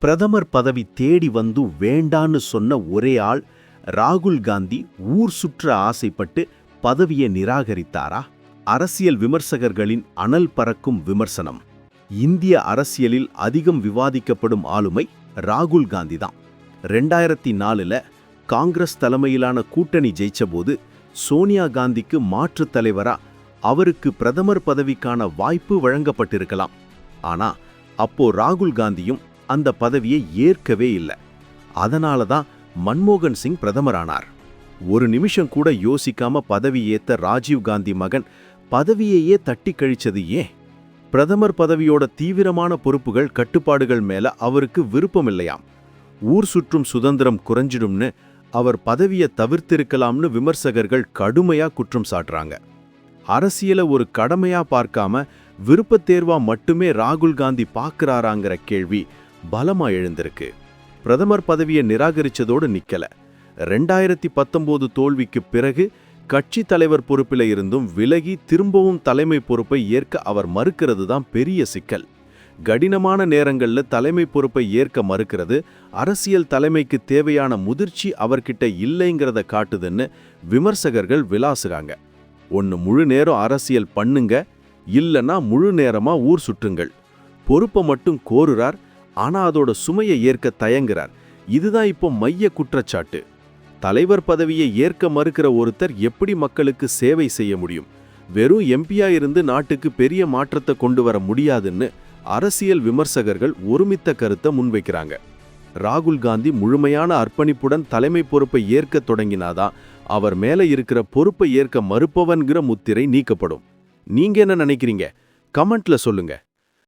பிரதமர் பதவி தேடி வந்து வேண்டான்னு சொன்ன ஒரே ஆள் ராகுல் காந்தி ஊர் சுற்ற ஆசைப்பட்டு பதவியை நிராகரித்தாரா? அரசியல் விமர்சகர்களின் அனல் பறக்கும் விமர்சனம். இந்திய அரசியலில் அதிகம் விவாதிக்கப்படும் ஆளுமை ராகுல் காந்தி தான். 2004 காங்கிரஸ் தலைமையிலான கூட்டணி ஜெயிச்சபோது சோனியா காந்திக்கு மாற்றுத் தலைவரா அவருக்கு பிரதமர் பதவிக்கான வாய்ப்பு வழங்கப்பட்டிருக்கலாம். ஆனா அப்போ ராகுல் காந்தியும் அந்த பதவியை ஏற்கவே இல்லை. அதனால தான் மன்மோகன் சிங் பிரதமரானார். ஒரு நிமிஷம் கூட யோசிக்காம பதவி ஏத்த ராஜீவ் காந்தி மகன் பதவியையே தட்டி கழிச்சது ஏன்? பிரதமர் பதவியோட தீவிரமான பொறுப்புகள் கட்டுப்பாடுகள் மேல அவருக்கு விருப்பம் இல்லையாம். ஊர் சுற்றும் சுதந்திரம் குறைஞ்சிடும்னு அவர் பதவியை தவிர்த்திருக்கலாம்னு விமர்சகர்கள் கடுமையா குற்றம் சாட்டுறாங்க. அரசியலை ஒரு கடமையா பார்க்காம விருப்பத் தேர்வா மட்டுமே ராகுல் காந்தி பார்க்கறாராங்கிற கேள்வி பலமா எழுந்திருக்கு. பிரதமர் பதவியை நிராகரிச்சதோடு நிக்கல. 2019 தோல்விக்கு பிறகு கட்சி தலைவர் பொறுப்பில இருந்தும் விலகி திரும்பவும் தலைமை பொறுப்பை ஏற்க அவர் மறுக்கிறது தான் பெரிய சிக்கல். கடினமான நேரங்கள்ல தலைமை பொறுப்பை ஏற்க மறுக்கிறது அரசியல் தலைமைக்கு தேவையான முதிர்ச்சி அவர்கிட்ட இல்லைங்கிறத காட்டுதுன்னு விமர்சகர்கள் விளாசுறாங்க. ஒன்னு முழு நேரம் அரசியல் பண்ணுங்க, இல்லைன்னா முழு நேரமா ஊர் சுற்றுங்கள். பொறுப்பை மட்டும் கோருறார், ஆனா அதோட சுமையை ஏற்க தயங்குறார். இதுதான் இப்போ மைய குற்றச்சாட்டு. தலைவர் பதவியை ஏற்க மறுக்கிற ஒருத்தர் எப்படி மக்களுக்கு சேவை செய்ய முடியும்? வெறும் எம்பியா இருந்து நாட்டுக்கு பெரிய மாற்றத்தை கொண்டு வர முடியாதுன்னு அரசியல் விமர்சகர்கள் ஒருமித்த கருத்தை முன்வைக்கிறாங்க. ராகுல் காந்தி முழுமையான அர்ப்பணிப்புடன் தலைமை பொறுப்பை ஏற்க தொடங்கினாதான் அவர் மேல இருக்கிற பொறுப்பை ஏற்க மறுப்பவன்கிற முத்திரை நீக்கப்படும். நீங்க என்ன நினைக்கிறீங்க? கமெண்ட்ல சொல்லுங்க.